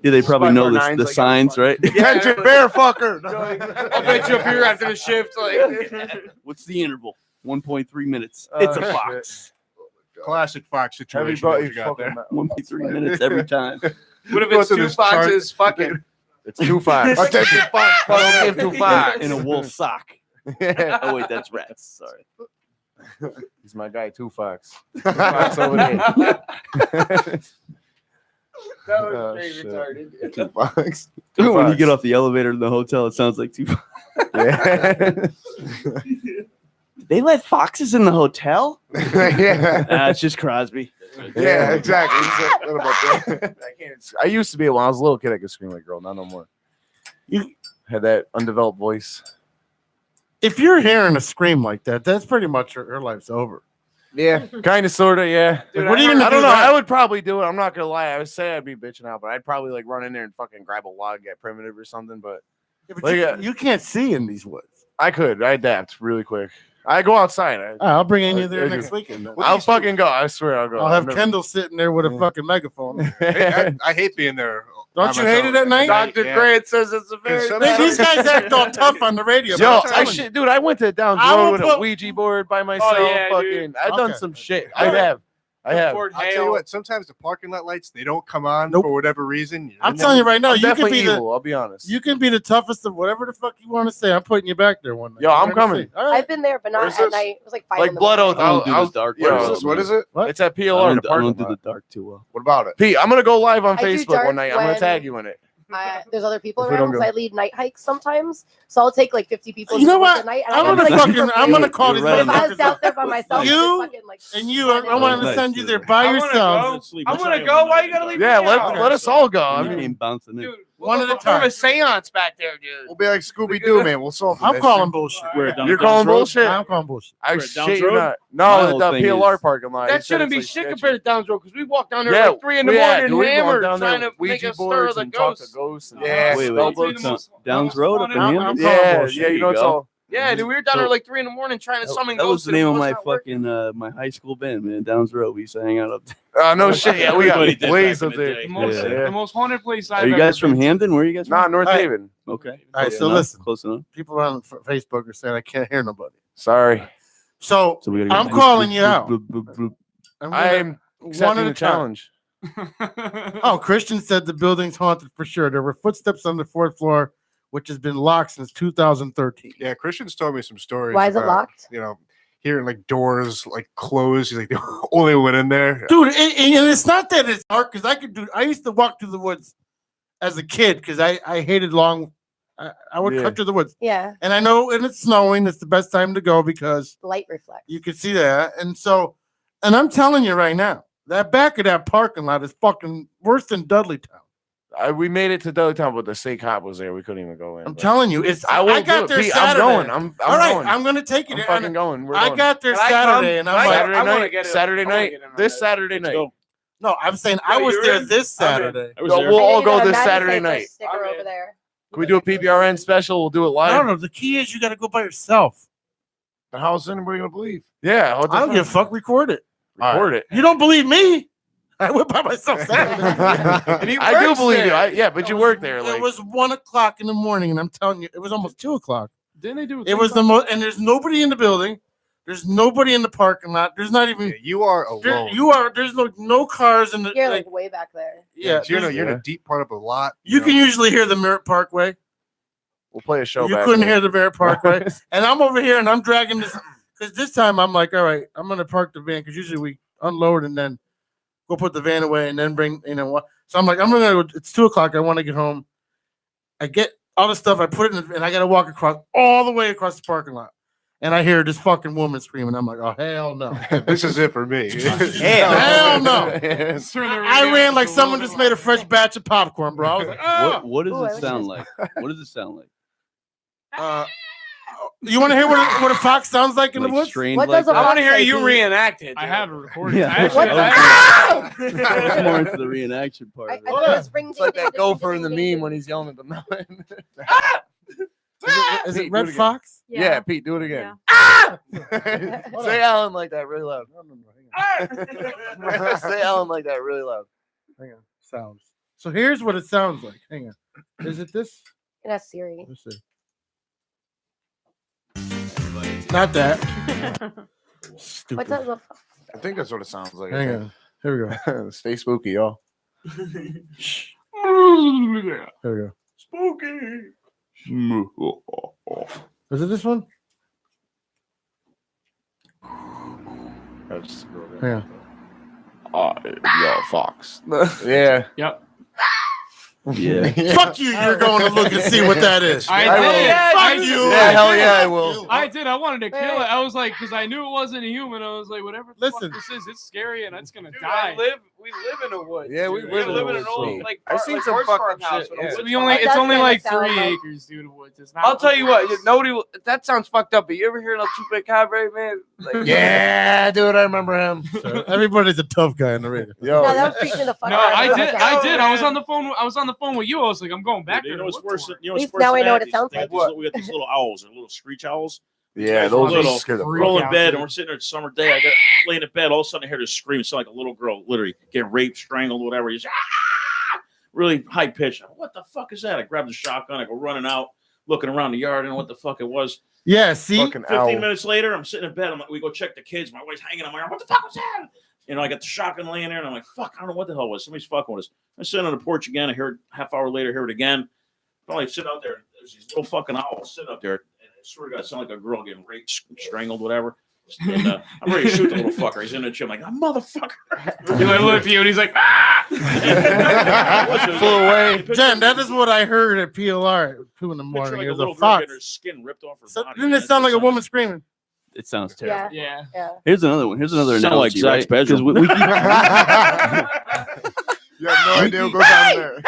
yeah, they probably Squad know car the, nines, the like, signs, right? Attention, bear fucker. I'll bet you up here after the shift. Like, What's the interval? 1.3 minutes. It's a Oh, fox. Classic Fox situation. Everybody What you got there. 1.3 minutes every time. what if Go it's through 2 this chart. foxes fucking? It's 2 fox. Attention, fox. Fuck him, 2 fox. In a wool sock. Yeah. Oh wait, that's rats. Sorry. He's my guy, 2 fox. 2 fox over there. That was Oh, very shit. retarded. 2 fox. When you get off the elevator in the hotel, it sounds like 2 fox. Yeah. They let foxes in the hotel? Yeah. It's just Crosby. Yeah, exactly. What about that? I used to be when I was a little kid. I could scream like a girl, not no more. You- Had that undeveloped voice. if you're hearing a scream like that, that's pretty much her life's over. Yeah, kind of, sort of, yeah. Dude, what are you gonna I don't do know. that? I would probably do it. I'm not gonna lie. I would say I'd be bitching out, but I'd probably like run in there and fucking grab a log, get primitive or something. But, you can't see in these woods. I could. I adapt really quick. I go outside. I'll bring you there next weekend. Then. I'll fucking go. I swear I'll go. I'll have Kendall sitting there with a fucking megaphone. I hate being there. Don't you hate it at night? Dr. Grant says it's a very These guys act all tough on the radio. Yo, dude, I went to Downs I Road will with a put- Ouija board by myself. dude. I've done some shit. I have. I'll tell you what. Sometimes the parking lot lights they don't come on for whatever reason. I'm telling you right now, I'm you can definitely be evil. I'll be honest. You can be the toughest of whatever the fuck you want to say. I'm putting you back there one night. Yo, I'm We're gonna coming. see. All right. I've been there, but not Where's at this? night. It was like 5 Like in the Blood morning. Oath. I don't do the dark. Yo, well. What is this? What is it? What? It's at PLR. I in the don't parking do the lot. dark too well. What about it? Pete, I'm gonna go live on I do Facebook dark one night. I'm gonna when- tag you in it. There's other people If we around don't because go. I lead night hikes sometimes. So I'll take like 50 people. You know to work what? at night, and I'm I gonna gotta, like, fucking. I'm gonna call these You're right. If I was motherfuckers. out there by myself, You it's fucking, like, and you, I want to send you there by I wanna yourselves. go. I want to go. Why you gotta leave? Yeah, me out? let us all go. I I mean, mean, bouncing in. Dude, One at a Form time. a seance back there, dude. We'll be like Scooby Doo, man. We'll solve it. I'm calling bullshit. Where, down you're Downs calling Road? bullshit. I'm calling bullshit. I Where, Downs shit you Road? not. My No, whole the thing PLR is- parking lot. That He said shouldn't it's, be like, shit sketchy. compared to Downs Road because we walk down there Yeah, like 3 in the yeah, morning, dude, we walk hammered, down there trying to with make Ouija us stir boards the and talk to ghosts. ghosts. And Yeah. Wait, spell wait. books. So, Downs Road up in I'm Hampton? calling Yeah, bullshit. yeah, you know it's go. all. Yeah, dude, we were down So- there like 3 in the morning trying to summon That was ghosts. the and it name of was my not working. fucking my high school band, man. Downs Road. We used to hang out up there. No shit. Yeah, we Everybody got did blaze back up in the there. day. The most haunted place I've Are you ever guys from been to. Hampton? Where are you guys Nah, from? North Hey. Haven. Okay. All right, Close so enough. listen. Close enough. People on Facebook are saying I can't hear nobody. Sorry, So So we gotta go I'm bloop, calling bloop, you bloop, out. bloop, bloop, bloop. I'm gonna- I'm one accepting at the a time. challenge. Oh, Christian said the building's haunted for sure. There were footsteps on the 4th floor, which has been locked since 2013. Yeah, Christian's told me some stories. Why is it about, locked? You know, hearing like doors like closed. He's like the only one in there. Dude, and it's not that it's dark because I used to walk through the woods as a kid because I hated long. I would Yeah. cut through the woods, Yeah, and I know, and it's snowing. It's the best time to go because light reflects. you can see that. And so, and I'm telling you right now, that back of that parking lot is fucking worse than Dudleytown. We made it to Dudleytown, but the state cop was there. We couldn't even go in. I'm but- telling you, it's. I I won't got do it, there Pete. Saturday. I'm going. I'm All right, going. I'm gonna take you I'm there. fucking going. We're I going. got there Can I Saturday, come? and I'm Can I like, Saturday I wanna night. get in. Saturday I wanna night. get in on This that. Saturday Let's night. go. no, I'm saying I No, was you're there in. this I'm in. Saturday. I was So there. we'll I all need go a this Madison Saturday Faithful night. sticker I'm over in. there. Can we do a PBRN special? We'll do it I don't live. know. The key is you got to go by yourself. How's anybody gonna believe? Yeah. What the I don't fuck? give a fuck. Record it. Record it. You don't believe me? I went by myself Saturday. And he I do works believe you. there. Yeah, but you work there. It Like, was 1:00 in the morning, and I'm telling you, it was almost 2:00. Didn't they do? It was the most, and there's nobody in the building. There's nobody in the parking lot. There's not even. Yeah, you are alone. There's no cars in the. You're like, like way back there. yeah. So you're in Yeah. a deep part of a lot. You know. can usually hear the Merritt Parkway. we'll play a show. You back couldn't there. hear the Merritt Parkway, and I'm over here and I'm dragging this because this time I'm like, all right, I'm gonna park the van because usually we unload and then go put the van away and then bring what. So I'm like, I'm gonna. It's 2:00. I want to get home. I get all the stuff. I put it in, and I got to walk all the way across the parking lot, and I hear this fucking woman screaming. I'm like, oh hell no, This is it for me. hell no. Turn the I radio ran up like a someone little just made a fresh batch of popcorn, bro. I was like, oh. What Ooh, I does wish it I sound was- like? What does it sound like? You want to hear what a fox sounds like in the Like woods? strained What like does a I that? want to hear Say, you Pete. reenact it. I dude. have it recorded. Yeah. I actually, What I- I was more into the reenaction part. I of it. think it's ring It's like ding that ding gopher ding in the ding meme when ding. he's yelling at the mountain. Is it Pete, Red do it again. Fox? Yeah. Pete, do it again. Yeah. Say Alan like that really loud. Say Alan like that really loud. Hang on. Sounds. So here's what it sounds like. Hang on. Is it this? That's Siri. Let's see. Not that. Stupid. What does a fox? I think that's what it sounds like. Hang on. Here we go. Stay spooky, y'all. Here we go. Spooky. Is it this one? That's real good. Hang on. Yeah, Fox. Yeah. Yep. Yeah. Fuck you. You're going to look and see what that is. I I will. did. Yeah, I Fuck did. you. Yeah, hell yeah, I Fuck will. you. I did. I wanted to kill Wait. it. I was like, because I knew it wasn't a human. I was like, whatever the Listen. fuck this is, it's scary and it's gonna Dude, die. I live We live in a woods. Yeah, we dude. live in live a in an woods, old too. like. I've seen like some horse fucking farmhouse shit, with a yeah. woods We only, farm. it's only kinda like sound 3 like- acres, dude, of woods. It's not I'll tell you what, nobody. That sounds fucked up. But you ever hear of Chupacabra, man? Like, Yeah, dude, I remember him. Everybody's a tough guy in the radio. Yo, No, that was freaking the fuck No, out of I me. did. I did. I was on the phone. I was on the phone with you. I was like, I'm going back You there. know to what's look worse? for it. You know what's At least worse now than I know what that? it sounds They have like. we got these little owls, they're little screech owls. yeah, those Little- are scare the freak We're all in out, bed dude. and we're sitting there. It's summer day. I got laying in bed. All of a sudden, I hear this scream. It's like a little girl, literally get raped, strangled, whatever. You just, really high pitched. What the fuck is that? I grab the shotgun. I go running out, looking around the yard, and what the fuck it was. Yeah, see? fucking 15 owl. minutes later, I'm sitting in bed. I'm like, we go check the kids. My wife's hanging on my arm. What the fuck was that? You know, I got the shotgun laying there, and I'm like, fuck, I don't know what the hell it was. Somebody's fucking with us. I sit on the porch again. I hear it half hour later, hear it again. Finally, sit out there. There's these little fucking owls sitting up there. And I swear to God, it sounded like a girl getting raped, strangled, whatever. And, I'm ready to shoot the little fucker. He's in the gym like, a motherfucker. He like looked at you and he's like, ah! Flew away. Jen, that is what I heard at PLR at 2 in the Picture morning. like It a was little a girl fox. getting her skin ripped off her So, body. didn't it sound like a woman screaming? It sounds terrible. Yeah. Yeah. Yeah. Here's another one. Here's another Sound like analogy, Zach's right? 'Cause bedroom. we keep, You have no idea what goes on there.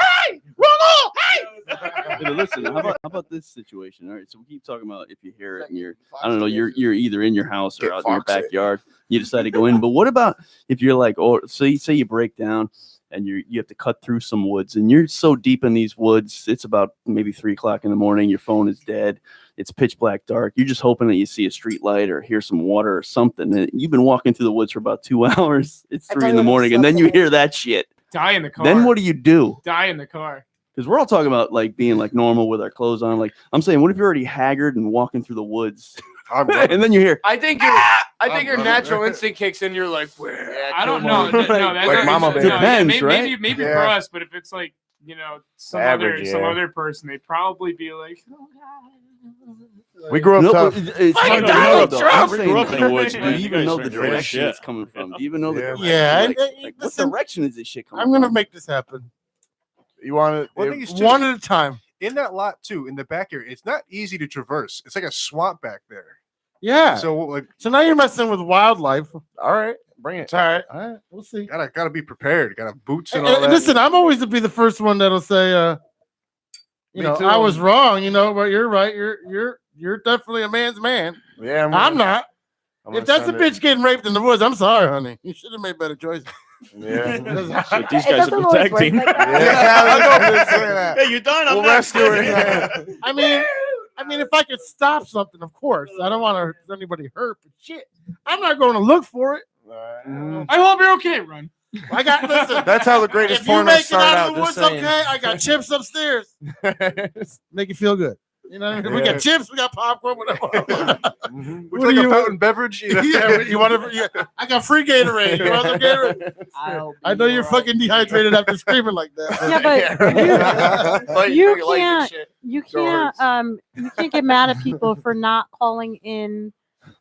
listen, how about this situation? All right, so we keep talking about if you hear it and I don't know, you're either in your house or Get out in your foxy. backyard. You decide to go in, but what about if you're like, oh, say you break down and you have to cut through some woods and you're so deep in these woods, it's about maybe 3:00 in the morning. Your phone is dead. It's pitch black dark. You're just hoping that you see a street light or hear some water or something. And you've been walking through the woods for about 2 hours. It's I 3 thought in the you were morning, and then you something. hear that shit. Die in the car. Then what do you do? Die in the car. Because we're all talking about like being like normal with our clothes on. Like I'm saying, what if you're already haggard and walking through the woods, I'm running. and then you hear, I think your I'm natural running. instinct kicks in. You're like, where? I don't know. No, that, Like Mama Bear. Depends, maybe, right? maybe Yeah. for us, but if it's like, you know, some Average, some yeah. other person, they'd probably be like, oh, God. We grew up no, tough. it's Fucking hard to Donald know, though. Trump! I'm We saying, grew up in the woods, do man. you You even guys know are the doing direction shit. it's coming from? Do you even know the Yeah. direction? Yeah, Like, what listen, direction is this shit coming I'm going to from? make this happen. You want One to? thing is One at a time. in that lot too, in the back area, it's not easy to traverse. It's like a swamp back there. Yeah. So like, So now you're messing with wildlife. All right, bring it. It's all right. All right. We'll see. gotta be prepared. Gotta have boots and And- all and that. listen, I'm always to be the first one that'll say, Me you know, too. I was wrong, you know, but you're right. You're definitely a man's man. Yeah, I'm not. I'm If gonna that's a send it. bitch getting raped in the woods, I'm sorry, honey. You should have made better choices. Yeah. Shit, these It guys doesn't are always work protecting. like that. Yeah, Hey, you're done. I'm we'll next. rescue her. I mean, if I could stop something, of course. I don't want to hurt anybody hurt, but shit, I'm not going to look for it. I hope you're okay, Run. I got listen. That's how the greatest If you pornos make it start out out. of the Just woods, saying. okay. I got chips upstairs. Make you feel good. You know, what I mean? We Yeah. got chips, we got popcorn, whatever. Mhm. Would What you like do a you- fountain beverage? You know? Yeah, you want to? Yeah, I got free Gatorade. You want some Gatorade? I know you're fucking dehydrated after screaming like that. Yeah, but But you figure like this can't shit. you Go can't you can't get mad at people for not calling in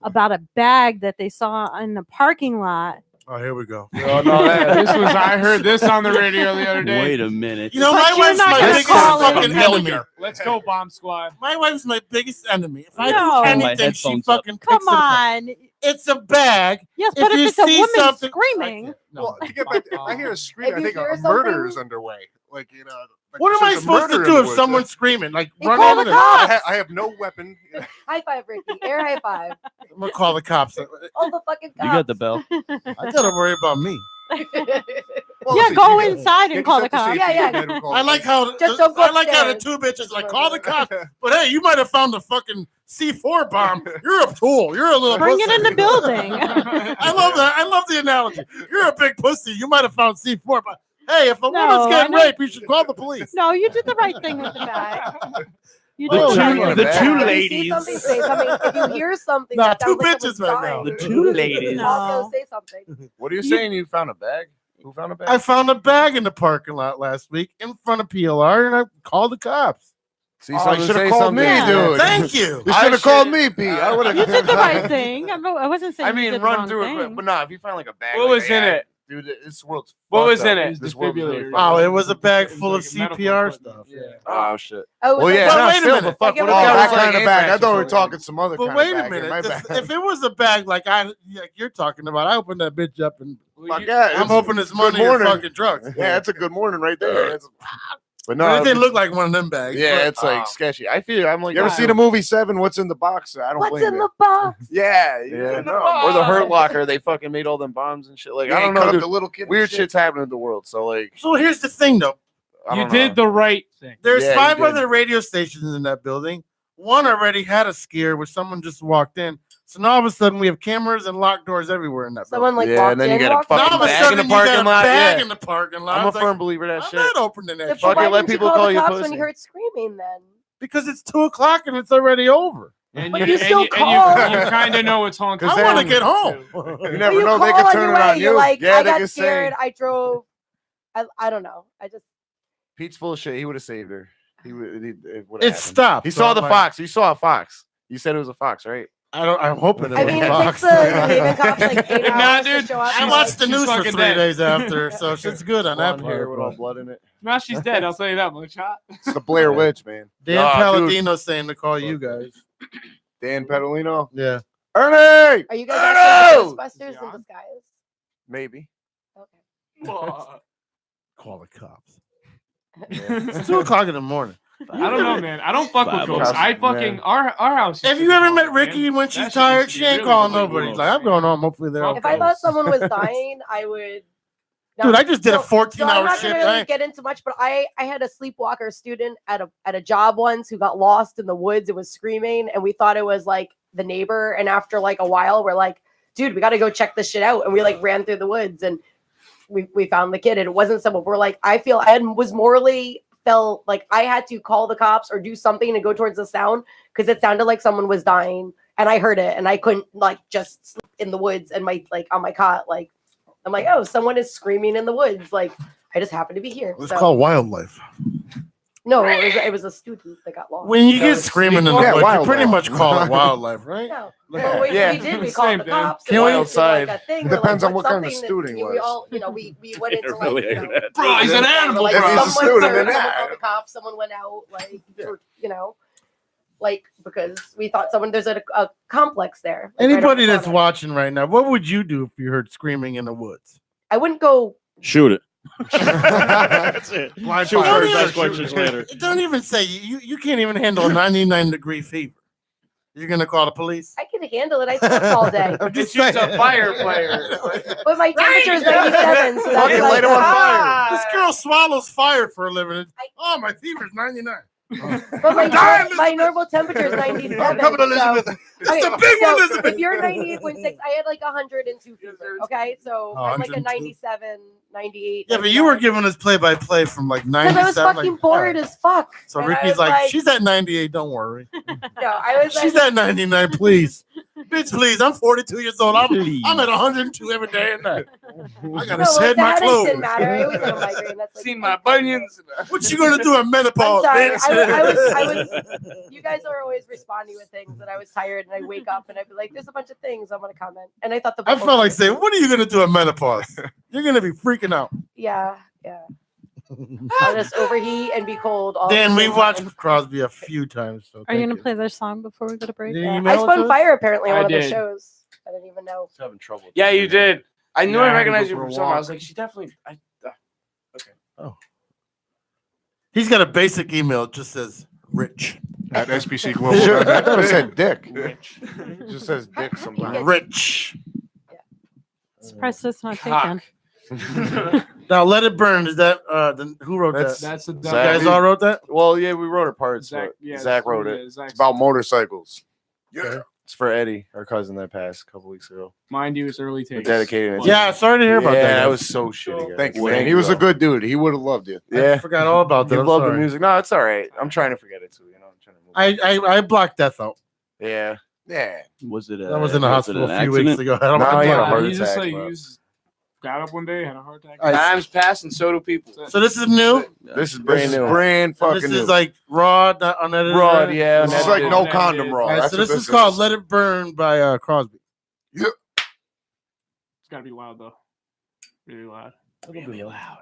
about a bag that they saw in the parking lot. Oh, here we go. Oh, no, I heard this on the radio the other day. Wait a minute. You know, But my you're wife's not my gonna biggest call it fucking enemy. Let's go, Bomb Squad. My wife's my biggest enemy. If I No. do My anything, she headphones up. fucking Come picks it apart. on. It's a bag. Yes, If but if you it's a see woman something- screaming, Well, to get back, if I hear a scream, If I you think hear a murder something- is underway. Like you know. Like What am I there's a supposed to murder in do the if woods. someone's screaming? Like You run call over the there? cops. I have no weapon. High five, Ricky. Air high five. I'm gonna call the cops. All the fucking cops. You got the bell. I gotta worry about me. Well, yeah, listen, go you inside get and call the yourself to cops. safety Yeah, and then we'll call I the like police. how Just don't go I like how the upstairs. two bitches like call the cops. But hey, you might have found a fucking C4 bomb. You're a tool. You're a little Bring pussy. it in the building. I love that. I love the analogy. You're a big pussy. You might have found C4, but hey, if a No, woman's I getting know- raped, you should call the police. No, you did the right thing with the bag. You The did two- the right the thing. two If you see ladies. something, say something. If you hear something, Nah, that two sounds like bitches someone's right now. dying, The two ladies. No. Also, say something. What are you saying? You found a bag? Who found a bag? I found a bag in the parking lot last week in front of PLR, and I called the cops. See, Oh, you something, should have say called something. me, Yeah. dude. Thank you. You I should have called should- me, Pete. I would have. You did the right thing. I wasn't saying I you mean, did the run wrong through it, thing. but no, if you find like a bag, What like, was in hey, it? dude? This world's What fucked was in up. it? This world's really Defibrillator. fucked Oh, up. it was a bag It was full like of medical CPR equipment. stuff. Yeah. Oh shit. Oh, Well, yeah, But no, wait a still, minute. but fuck, Like, what it if was that that was kind like of bag. I thought we were anthrax or talking some other But kind wait of a bag. minute. My If, bad. if it was a bag like you're talking about, I opened that bitch up and Fuck yeah, I'm it's hoping it's good money or morning. fucking drugs. Yeah, it's a good morning right there. But no, But it didn't look like one of them bags. yeah, but- it's like sketchy. I'm like, you Nah. ever see the movie Seven? What's in the box? I don't What's blame in you. the box? Yeah, Yeah. no. Or the Hurt Locker, they fucking made all them bombs and shit. Like Yeah, I don't cut know, up dude. the little kid and Weird shit. shit's happening in the world. So like, So here's the thing, though. I You don't did know. the right thing. There's Yeah, 5 you did. other radio stations in that building. One already had a scare where someone just walked in. So now all of a sudden we have cameras and locked doors everywhere in that Someone building. like Yeah, walked and then you in, got a walked Now fucking all of a bag in sudden the you got parking a lot. bag Yeah. in the parking lot. I'm a It's like, firm believer of that I'm shit. not opening that But shit Fuck why it, let didn't you people call call the you cops pussy. when you heard screaming then? because it's 2:00 and it's already over. And But you still and call. you kind of know it's haunted. I want to get home. You But never you know. They call could on turn your it way. on You're you. like, Yeah, I they got could say scared. I drove. I don't know. I just. Pete's full of shit. He would have saved her. He would. It would It stopped. He so saw I'm the like, fox. You saw a fox. You said it was a fox, right? I'm hoping it I was mean, a it fox. takes the Canadian cops like 8 Nah, hours to dude, show up. I and, watched the she's news for fucking 3 dead. days after, so shit's good on that Blonde hair part. with all but- blood in it. Now she's dead. I'll tell you that much. Huh? It's the Blair Witch, man. Dan Ah, dude. Palladino's saying to call you guys. Dan Pedalino. Yeah. Ernie. Are you guys actually Ernie! Ghostbusters in disguise? Maybe. Okay. Call the cops. Yeah. It's 2:00 in the morning. I don't know, man. I don't fuck with ghosts. I fucking Man. our house. Have you ever met Ricky when she's tired? She ain't calling nobody. She's like, I'm going home. Hopefully they're If I okay. thought someone was dying, I would. Dude, I just did a So I'm 14-hour not shift. gonna really get into much, but I had a sleepwalker student at a job once who got lost in the woods. It was screaming, and we thought it was like the neighbor. And after like a while, we're like, dude, we got to go check this shit out. And we like ran through the woods and we found the kid. And it wasn't someone. We're like, was morally felt like I had to call the cops or do something to go towards the sound because it sounded like someone was dying, and I heard it, and I couldn't like just sleep in the woods and my like on my cot like. I'm like, oh, someone is screaming in the woods. Like, I just happen to be here. It's So- called wildlife. No, it was a student that got lost. When you So- get screaming in the Yeah, woods, you wildlife. pretty much call it wildlife, right? No. Yeah. Well, we Yeah. did. We called Same the thing. cops. Can and we- did, outside. Like, a thing. It We're depends like, on what what's kind of something student that- he We was. all, we went into like, really you know, hear that. Bro, he's an animal, Like, bro. If he's a someone student, served, then someone yeah. called the cops. Someone went out, like, or, you know, like because we thought there's a complex there. Like, right Anybody up the that's corner. watching right now, what would you do if you heard screaming in the woods? I wouldn't go. Shoot it. That's it. Blind Shoot fire. first, Don't ask questions later. Don't even say you can't even handle a 99-degree fever. You're gonna call the police? I can handle it. I slept all day. I'm just She's a saying. firefighter. But my temperature is 97, so that's Fucking like, light him on fire. This girl swallows fire for a living. Oh, my fever's 99. But my normal temperature is 97. Coming, Elizabeth. So, It's a big one, so Elizabeth. if you're 98.6, I had like 102 fever. Okay, so Oh, I'm like a 102. 97, 98. Yeah, but you were giving us play-by-play from like 97. Because I was fucking like, bored as fuck. So And I Ricky's was like, she's at 98. Don't worry. no, I was She's like, at 99. Please, bitch, please. I'm 42 years old. I'm at 102 every day and night. I gotta no, shed the my headaches clothes. didn't matter. I always had a migraine. That's like, Seen my bunions. What you gonna do at I'm menopause? sorry. bitch? I was. You guys are always responding with things, and I was tired, and I wake up, and I'd be like, "There's a bunch of things I want to comment," and I thought the. I felt like saying, "What are you gonna do at menopause? You're gonna be freaking out." Yeah. I'll just overheat and be cold. All Dan, the we same watched time. Crosby a few times. So Are you thank gonna play their song before we go to break? Did you Yeah. email I it spun to us? fire apparently on I one of their did. shows. I didn't even know. Having trouble. Yeah, you did. I knew Yeah, I I had to recognized go you for a from somewhere. I walk. was like, she definitely. He's got a basic email. It just says Rich. At SPC Sure, I Global. thought it said Dick. Rich. It just says Dick sometimes. Rich. Surprised it's not Cock. taken. Now let it burn. Is that who wrote That's- that? That's the You Zach. guys all wrote that? Well, yeah, we wrote it parts. Zach. but Yeah, Zach wrote it. Zach's- It's about motorcycles. Yeah. It's for Eddie, our cousin that passed a couple weeks ago. Mind you, it's early We're takes. dedicating it. Yeah, sorry to hear about Yeah, that. that guys. was so shitty. guys. Thank you, Way man. to He was a go. good dude. He would have loved you. I Yeah, forgot all about that. you I'm love the sorry. music. No, it's all right. I'm trying to forget it too. You know, I'm trying to move. I blocked death out. Yeah. Yeah. Was it? I was in the hospital a few weeks ago. No, he had a heart He just attack. like bro. he just got up one day, had a heart attack. Times pass, and so do people. So this is new. This is brand new. Brand So fucking this new. is like raw, not unedited. Raw, right? yeah. This is and like that- no that condom is- raw. All right, That's so what this is called "Let It Burn" by Crosby. It's gotta be loud though. Really loud. Really loud.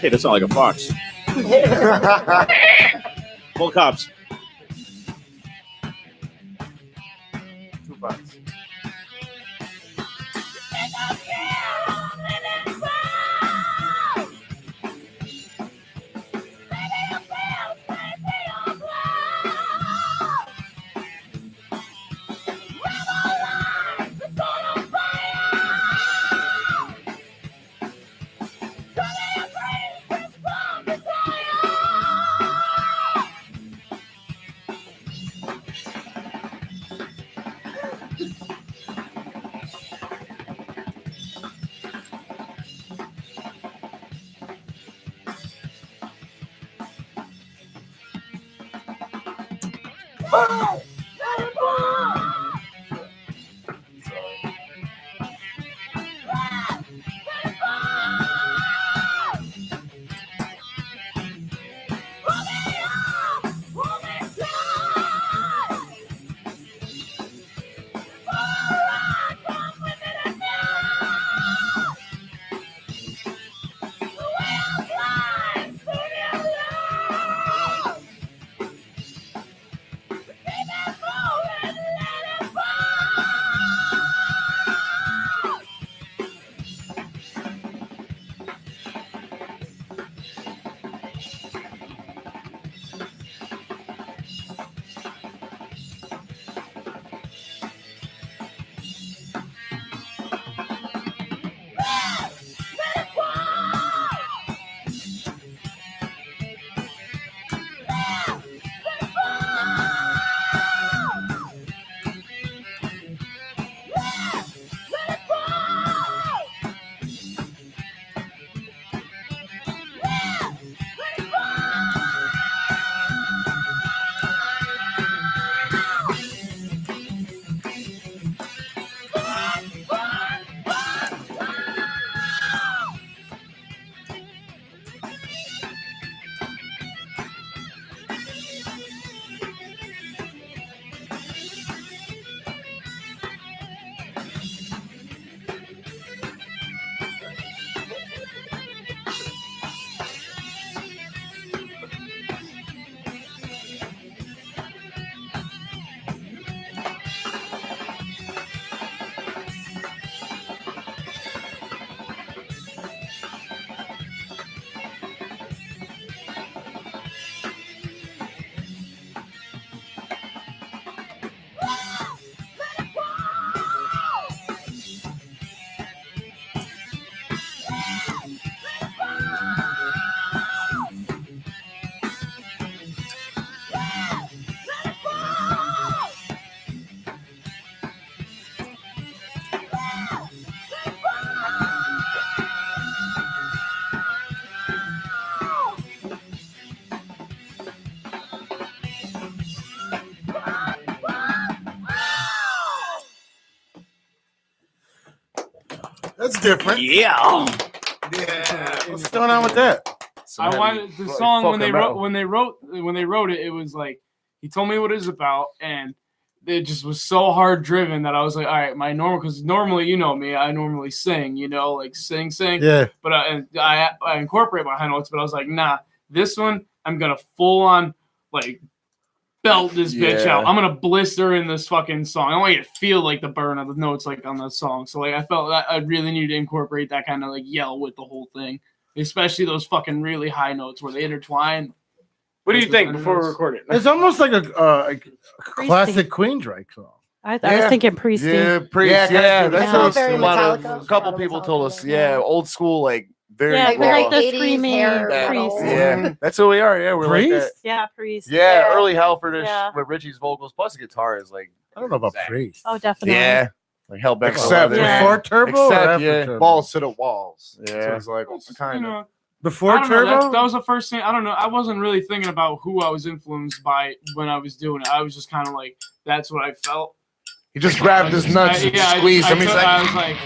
Hey, that sounds like a fox. Full cops. 2 bucks. That's different. Yeah. Yeah. What's going on with that? I wanted the song when they wrote it. It was like he told me what it was about, and it just was so hard driven that I was like, all right, my normal, because normally, you know me, I normally sing, like sing. Yeah. But I incorporate my high notes, but I was like, nah, this one I'm gonna full on like belt this bitch out. I'm gonna blister in this fucking song. I want you to feel like the burn of the notes like on the song. So like I felt that I really needed to incorporate that kind of like yell with the whole thing, especially those fucking really high notes where they intertwine. What do you think before we record it? It's almost like a classic Queensryche song. I was thinking Priesty. Yeah, Priest. Yeah, that's Yeah. what Very a lot of Metallica. a couple people told us. Yeah, old school, like very Yeah, raw. like the 80s screaming hair Priest. metal. Yeah, that's who we are. Yeah, we're like that. Priest? Yeah, Priest. Yeah, Yeah. early Halfordish Yeah. with Richie's vocals plus the guitar is like I don't know about Priest. Oh, definitely. yeah, like Hellbent. Except Yeah. Before Turbo or Except, after yeah, Turbo? balls to the walls. Yeah. So it's like kind of. Before I don't know, Turbo? that was the first thing. I don't know. I wasn't really thinking about who I was influenced by when I was doing it. I was just kind of like, that's what I felt. He just grabbed his nuts and squeezed them. He's I like, was like,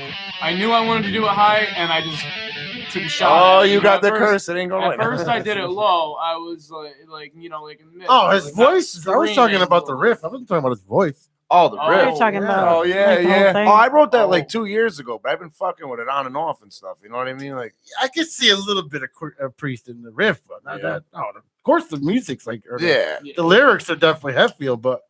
I knew I wanted to do it high, and I just took a shot. Oh, at it. you got At the first- curse. It ain't going. At first, I did it low. I was like in mid. Oh, his like, not voice. I was talking screaming, about the but- riff. I wasn't talking about his voice. Oh, the Oh, riff. You're talking about, Oh yeah, like, the whole yeah. thing? Oh, I wrote that like 2 years ago, but I've been fucking with it on and off and stuff. You know what I mean? Like, I could see a little bit of Priest in the riff, but not Yeah. that. Oh, of course, the music's like, or yeah, the lyrics are definitely Hetfield, but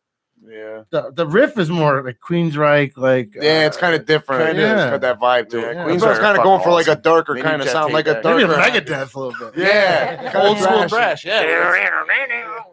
yeah, the riff is more like Queensryche, like yeah. It's kind of different. kinda, It's yeah. got that vibe to it. Yeah. Queens was kind of going for like a darker They kind need of to sound, take like a that. maybe darker. Megadeth a little bit. Yeah, Old school thrashy. thrash. Yeah.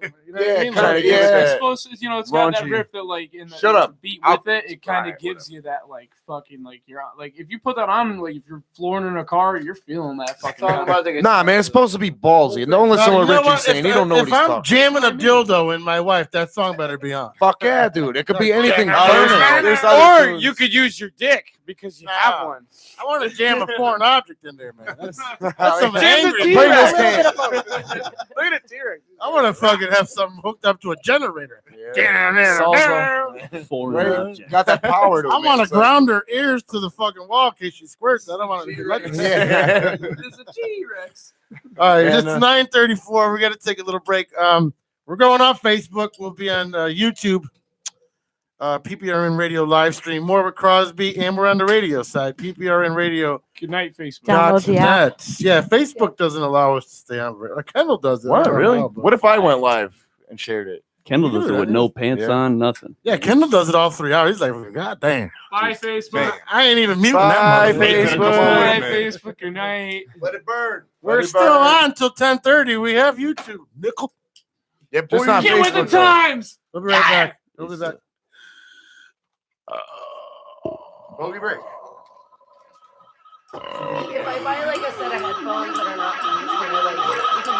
Yeah, It's kind of. it's Yeah, supposed to, you know, it's got that Raunchy. riff that like in the, Shut in up. the beat I'll- with it. It kind of Right, gives you that like fucking like you're like if you put that on like if you're flooring in a car, you're feeling that fucking. Talking about the Nah, man, it's supposed to be ballsy. Don't listen to You what know Richie's what? saying. He don't know If what he's I'm talking. jamming a dildo in my wife, that song better be on. Fuck yeah, dude. It could be anything. There's other Or tunes. you could use your dick because you have one. I want to jam a foreign object in there, man. That's some Jam the angry. T-Rex. Look at Look at T-Rex. I want to fucking have something hooked up to a generator. Foreign Got that power to it. I want to ground her ears to the fucking wall in case she squirts. I don't want to be like Yeah. It's a T-Rex. All right, Yeah, it's 9:34. We got to take a little break. We're going off Facebook. We'll be on YouTube, PPRN Radio live stream. More with Crosby, and we're on the radio side, PPRN Radio. Good night, Facebook. Download the app. net. Yeah, Facebook doesn't allow us to stay on. Kendall does it. I What don't really? know, but- What if I went live and shared it? Kendall does it with no pants Yeah. on, nothing. Yeah, Kendall does it all 3 hours. He's like, God damn. Bye, Facebook. I ain't even muting Bye, that motherfucker. Facebook. Come on, Bye, man. Facebook. Good night. Let it burn. We're still on till 10:30. We have YouTube. Nickel. Yeah, Just not Get with the Facebook, though. times. We'll be right back. We'll be back. Bogey break. If I buy like a set of headphones that are not these, they're like